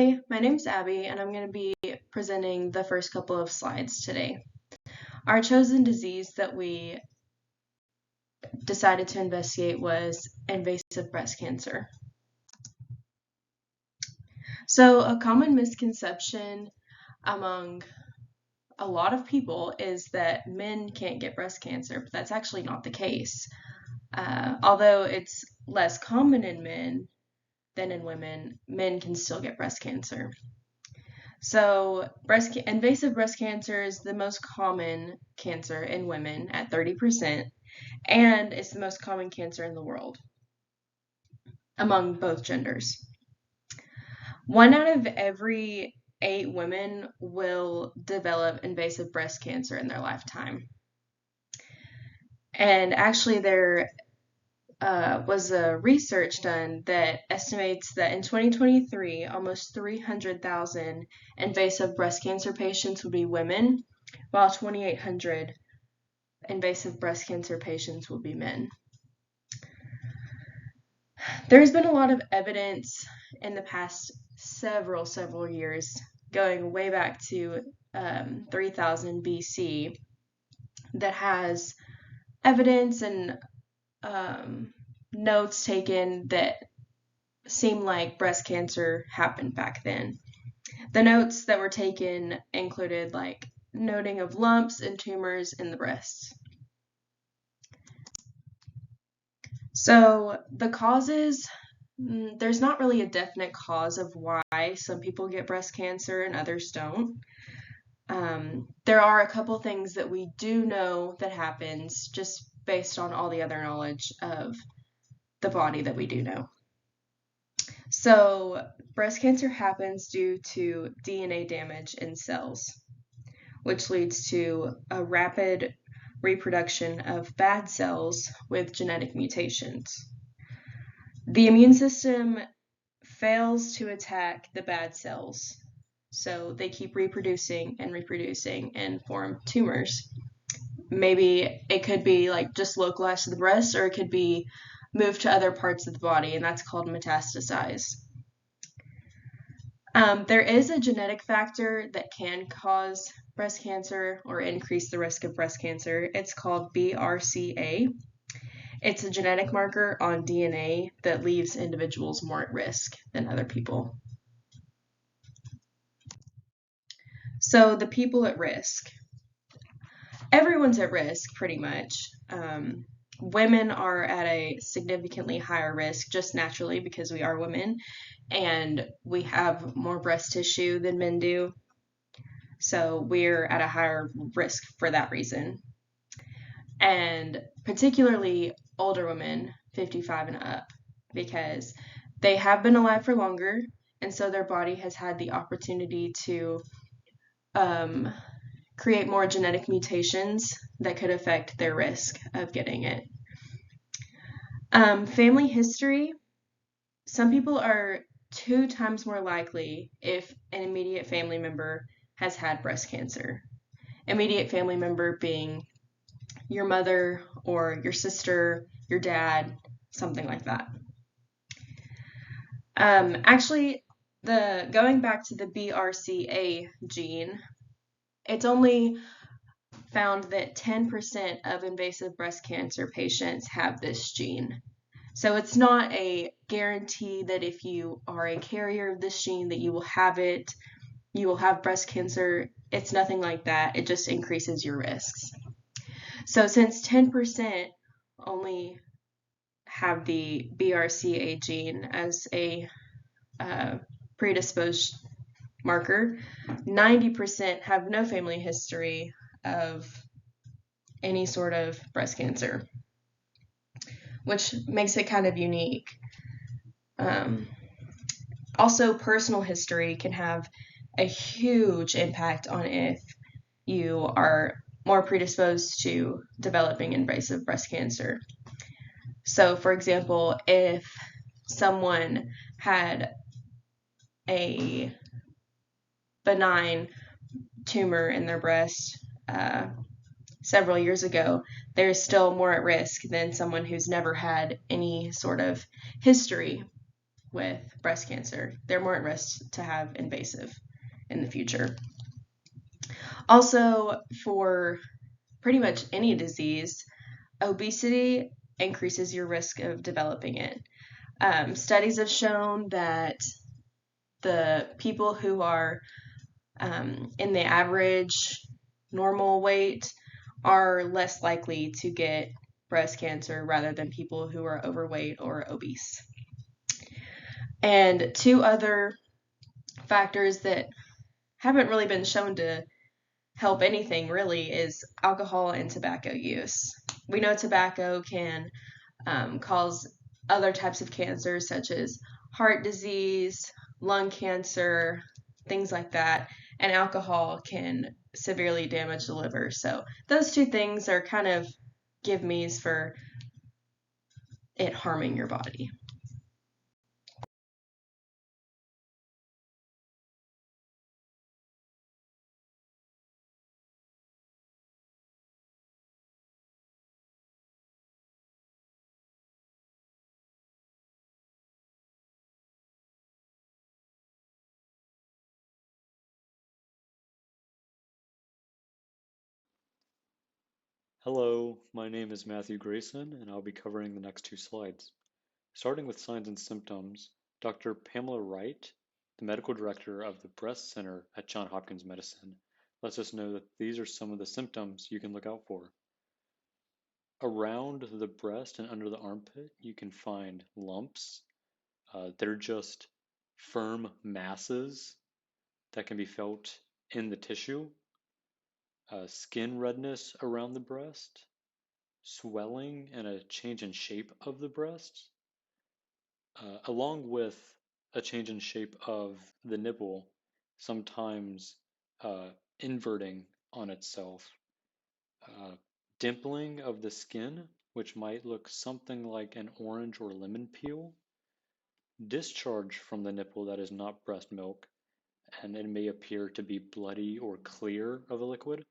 Hi, my name's Abby, and I'm going to be presenting the first couple of slides today. Our chosen disease that we decided to investigate was invasive breast cancer. So, a common misconception among a lot of people is that men can't get breast cancer, but that's actually not the case. Although it's less common in men than in women, men can still get breast cancer. So, invasive breast cancer is the most common cancer in women at 30%, and it's the most common cancer in the world among both genders. 1 out of every 8 women will develop invasive breast cancer in their lifetime. And actually, there was a research done that estimates that in 2023, almost 300,000 invasive breast cancer patients would be women, while 2,800 invasive breast cancer patients will be men. There's been a lot of evidence in the past several years, going way back to 3000 BC, that has evidence and notes taken that seem like breast cancer happened back then. The notes that were taken included like noting of lumps and tumors in the breasts. So the causes, there's not really a definite cause of why some people get breast cancer and others don't. There are a couple things that we do know that happens just based on all the other knowledge of the body that we do know. So breast cancer happens due to DNA damage in cells, which leads to a rapid reproduction of bad cells with genetic mutations. The immune system fails to attack the bad cells, so they keep reproducing and form tumors. Maybe it could be like just localized to the breast, or it could be moved to other parts of the body, and that's called metastasize. There is a genetic factor that can cause breast cancer or increase the risk of breast cancer. It's called BRCA. It's a genetic marker on DNA that leaves individuals more at risk than other people. So the people at risk. Everyone's at risk, pretty much. Women are at a significantly higher risk just naturally because we are women and we have more breast tissue than men do. So we're at a higher risk for that reason. And particularly older women, 55 and up, because they have been alive for longer, and so their body has had the opportunity to create more genetic mutations that could affect their risk of getting it. Family history. Some people are 2 times more likely if an immediate family member has had breast cancer. Immediate family member being your mother or your sister, your dad, something like that. Actually, going back to the BRCA gene, it's only found that 10% of invasive breast cancer patients have this gene. So it's not a guarantee that if you are a carrier of this gene that you will have it, you will have breast cancer. It's nothing like that. It just increases your risks. So since 10% only have the BRCA gene as a predisposed marker, 90% have no family history of any sort of breast cancer, which makes it kind of unique. Also, personal history can have a huge impact on if you are more predisposed to developing invasive breast cancer. So, for example, if someone had a benign tumor in their breast several years ago, they're still more at risk than someone who's never had any sort of history with breast cancer. They're more at risk to have invasive in the future. Also, for pretty much any disease, obesity increases your risk of developing it. Studies have shown that the people who are in the average normal weight are less likely to get breast cancer rather than people who are overweight or obese. And two other factors that haven't really been shown to help anything really is alcohol and tobacco use. We know tobacco can cause other types of cancers such as heart disease, lung cancer, things like that, and alcohol can severely damage the liver. So those two things are kind of give me's for it harming your body. Hello, my name is Matthew Grayson, and I'll be covering the next two slides. Starting with signs and symptoms, Dr. Pamela Wright, the medical director of the Breast Center at Johns Hopkins Medicine, lets us know that these are some of the symptoms you can look out for. Around the breast and under the armpit, you can find lumps. They're just firm masses that can be felt in the tissue. Skin redness around the breast, swelling and a change in shape of the breast, along with a change in shape of the nipple, sometimes uh, inverting on itself, uh, dimpling of the skin, which might look something like an orange or lemon peel, discharge from the nipple that is not breast milk, and it may appear to be bloody or clear of a liquid.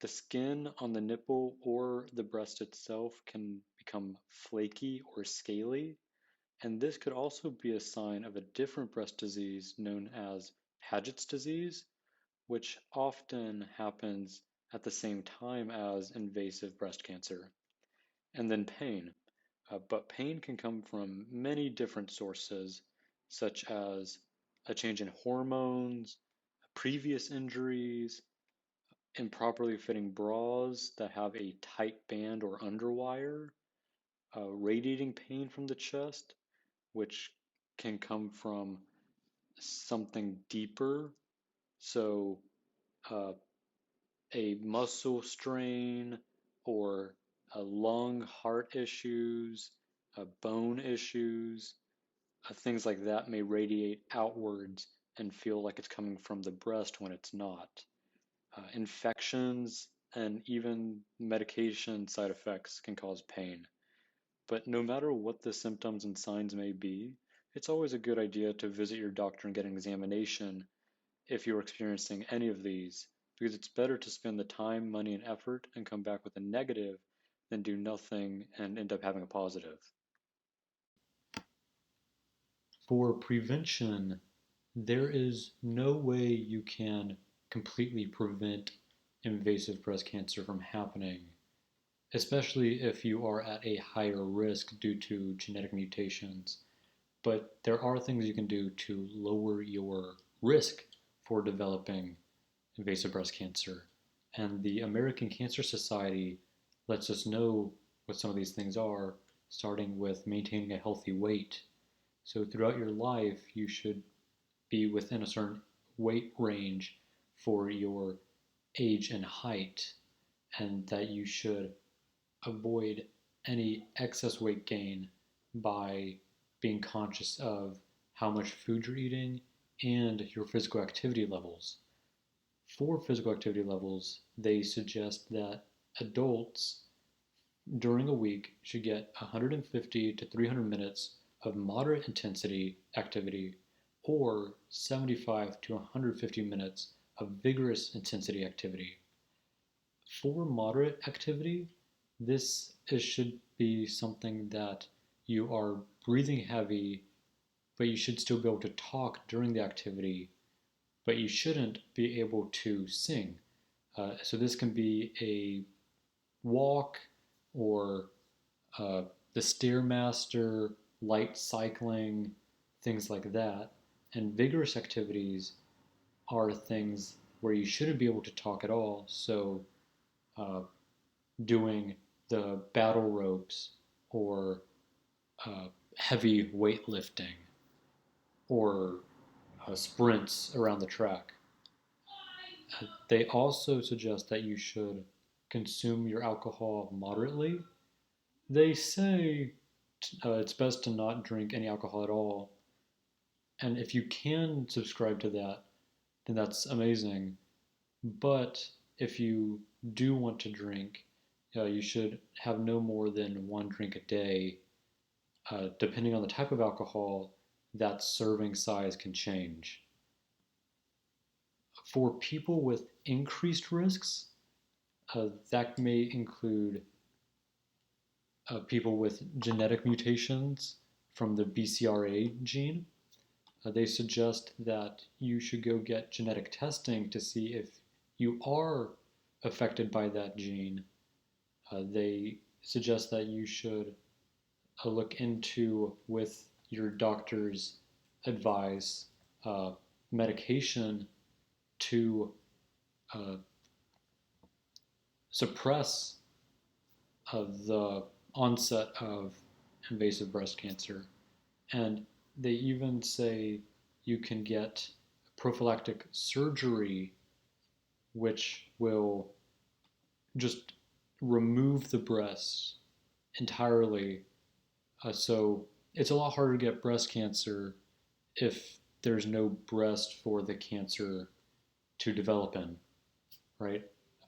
The skin on the nipple or the breast itself can become flaky or scaly, and this could also be a sign of a different breast disease known as Paget's disease, which often happens at the same time as invasive breast cancer. And then pain. But pain can come from many different sources, such as a change in hormones, previous injuries, improperly fitting bras that have a tight band or underwire, radiating pain from the chest, which can come from something deeper. So, uh, a muscle strain or lung heart issues, bone issues, things like that may radiate outwards and feel like it's coming from the breast when it's not. Infections and even medication side effects can cause pain. But no matter what the symptoms and signs may be, it's always a good idea to visit your doctor and get an examination if you're experiencing any of these, because it's better to spend the time, money, and effort and come back with a negative than do nothing and end up having a positive. For prevention, there is no way you can completely prevent invasive breast cancer from happening, especially if you are at a higher risk due to genetic mutations. But there are things you can do to lower your risk for developing invasive breast cancer. And the American Cancer Society lets us know what some of these things are, starting with maintaining a healthy weight. So throughout your life, you should be within a certain weight range for your age and height, and that you should avoid any excess weight gain by being conscious of how much food you're eating and your physical activity levels. For physical activity levels, they suggest that adults during a week should get 150 to 300 minutes of moderate intensity activity or 75 to 150 minutes of vigorous intensity activity. For moderate activity, should be something that you are breathing heavy, but you should still be able to talk during the activity, but you shouldn't be able to sing. So this can be a walk or uh, the Stairmaster, light cycling, things like that. And vigorous activities are things where you shouldn't be able to talk at all. So uh, doing the battle ropes or uh, heavy weightlifting or sprints around the track. They also suggest that you should consume your alcohol moderately. They say it's best to not drink any alcohol at all. And if you can subscribe to that, then that's amazing. But if you do want to drink, you should have no more than one drink a day. Depending on the type of alcohol, that serving size can change. For people with increased risks, that may include people with genetic mutations from the BCRA gene. They suggest that you should go get genetic testing to see if you are affected by that gene. They suggest that you should look into, with your doctor's advice, uh, medication to uh, suppress the onset of invasive breast cancer. And they even say you can get prophylactic surgery, which will just remove the breasts entirely. So it's a lot harder to get breast cancer if there's no breast for the cancer to develop in, right?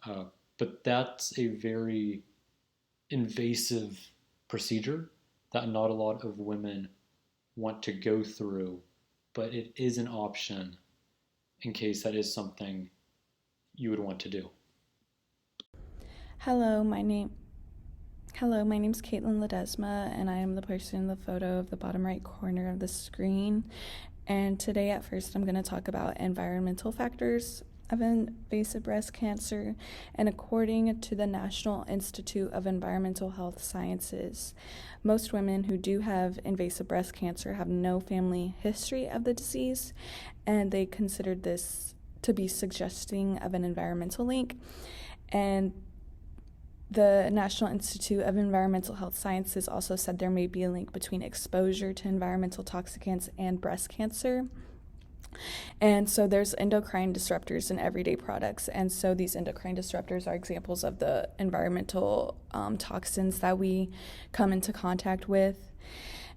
Uh, but that's a very invasive procedure that not a lot of women want to go through, but it is an option in case that is something you would want to do. Hello, my name Hello, my name's Caitlin Ledesma, and I am the person in the photo of the bottom right corner of the screen. And today, at first, I'm going to talk about environmental factors of invasive breast cancer. And according to the National Institute of Environmental Health Sciences, most women who do have invasive breast cancer have no family history of the disease, and they considered this to be suggesting of an environmental link. And the National Institute of Environmental Health Sciences also said there may be a link between exposure to environmental toxicants and breast cancer. And so there's endocrine disruptors in everyday products. And so these endocrine disruptors are examples of the environmental toxins that we come into contact with.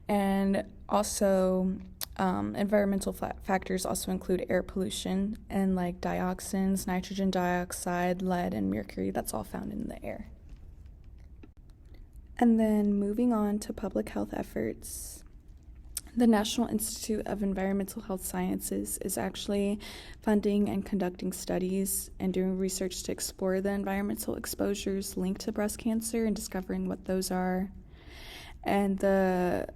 And also, environmental factors also include air pollution and like dioxins, nitrogen dioxide, lead, and mercury. That's all found in the air. And then moving on to public health efforts, the National Institute of Environmental Health Sciences is actually funding and conducting studies and doing research to explore the environmental exposures linked to breast cancer and discovering what those are. And the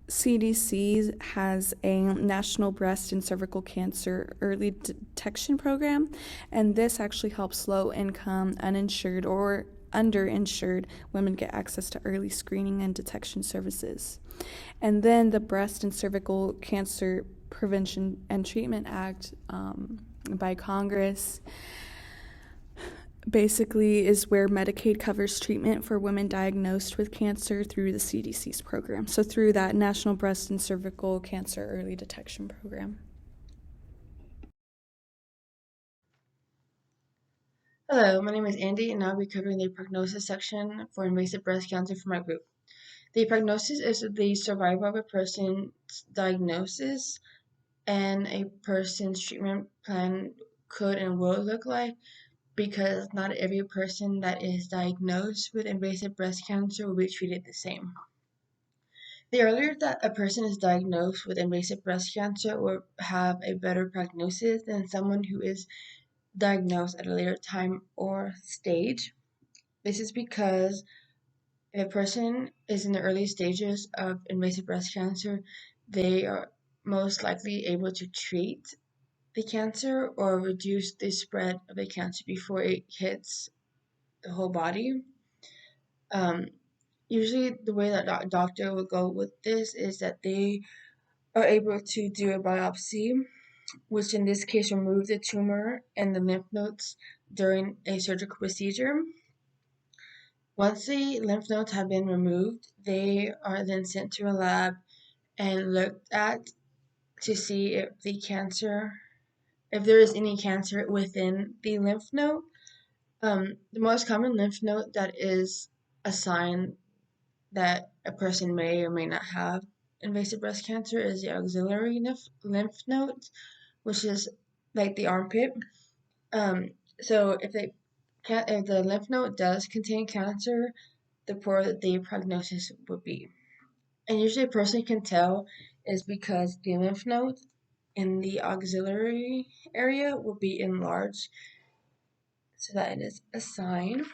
CDC has a National Breast and Cervical Cancer Early Detection Program, and this actually helps low-income, uninsured, or underinsured women get access to early screening and detection services. And then the Breast and Cervical Cancer Prevention and Treatment Act by Congress basically is where Medicaid covers treatment for women diagnosed with cancer through the CDC's program. So through that National Breast and Cervical Cancer Early Detection Program. Hello, my name is Andy, and I'll be covering the prognosis section for invasive breast cancer for my group. The prognosis is the survival of a person's diagnosis and a person's treatment plan could and will look like, because not every person that is diagnosed with invasive breast cancer will be treated the same. The earlier that a person is diagnosed with invasive breast cancer will have a better prognosis than someone who is diagnosed at a later time or stage. This is because If a person is in the early stages of invasive breast cancer, they are most likely able to treat the cancer or reduce the spread of the cancer before it hits the whole body. Um, Usually, the way that a doctor will go with this is that they are able to do a biopsy, which in this case remove the tumor and the lymph nodes during a surgical procedure. Once the lymph nodes have been removed, they are then sent to a lab and looked at to see if there is any cancer within the lymph node. The most common lymph node that is a sign that a person may or may not have invasive breast cancer is the auxiliary lymph node, which is like the armpit. So if the lymph node does contain cancer, the poorer the prognosis would be. And usually a person can tell is because the lymph node in the auxiliary area will be enlarged, so that it is a sign.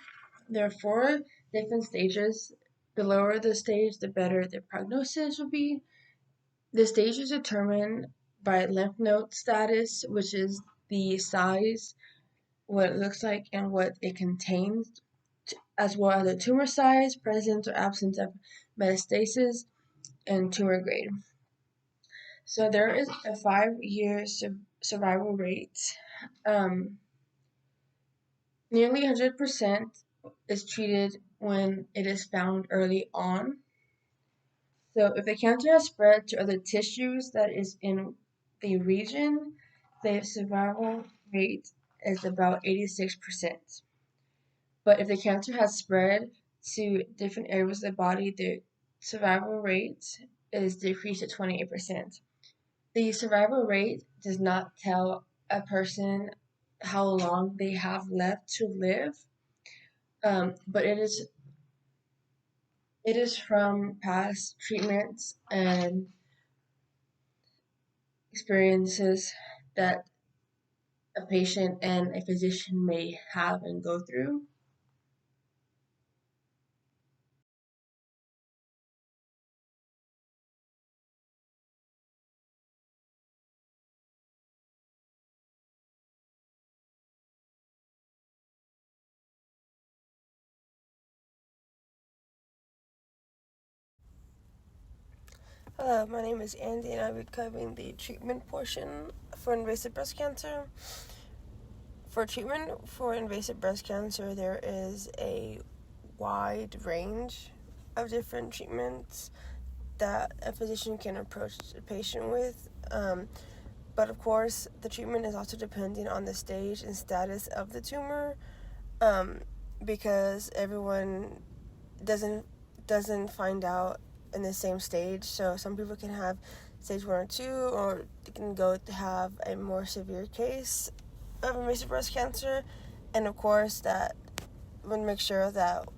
There are 4 different stages. The lower the stage, the better the prognosis will be. The stage is determined by lymph node status, which is the size, what it looks like, and what it contains, as well as the tumor size, presence or absence of metastasis, and tumor grade. So there is a 5-year survival rate. Nearly 100% is treated when it is found early on. So if the cancer has spread to other tissues that is in the region, the survival rate is about 86%. But if the cancer has spread to different areas of the body, the survival rate is decreased to 28%. The survival rate does not tell a person how long they have left to live, but it is from past treatments and experiences that a patient and a physician may have and go through. Hello, my name is Andy and I'll be covering the treatment portion for invasive breast cancer. For treatment for invasive breast cancer, there is a wide range of different treatments that a physician can approach a patient with. But of course, the treatment is also dependent on the stage and status of the tumor, because everyone doesn't find out in the same stage. So some people can have stage 1 or 2, or they can go to have a more severe case of invasive breast cancer. And of course, that would make sure that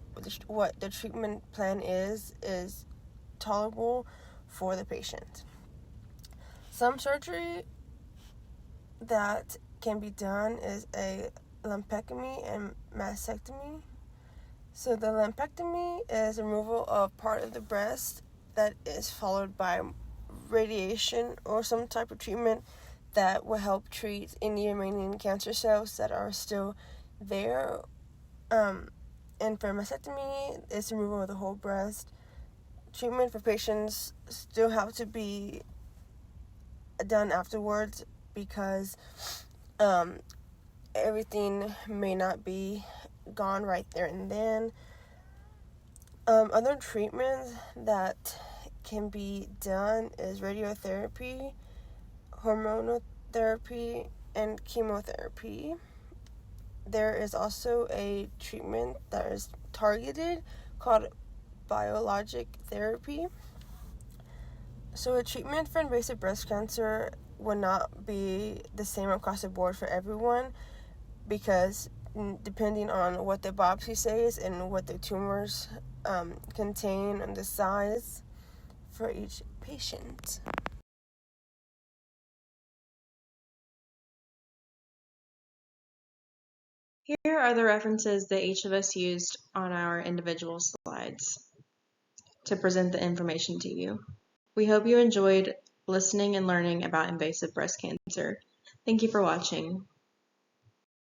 what the treatment plan is tolerable for the patient. Some surgery that can be done is a lumpectomy and mastectomy. So the lumpectomy is removal of part of the breast that is followed by radiation or some type of treatment that will help treat any remaining cancer cells that are still there. And for mastectomy, it's removal of the whole breast. Treatment for patients still have to be done afterwards because everything may not be gone right there and then. Other treatments that can be done is radiotherapy, hormonal therapy, and chemotherapy. There is also a treatment that is targeted called biologic therapy. So a treatment for invasive breast cancer will not be the same across the board for everyone, because depending on what the biopsy says and what the tumors contain and the size for each patient. Here are the references that each of us used on our individual slides. to present the information to you. We hope you enjoyed listening and learning about invasive breast cancer. Thank you for watching.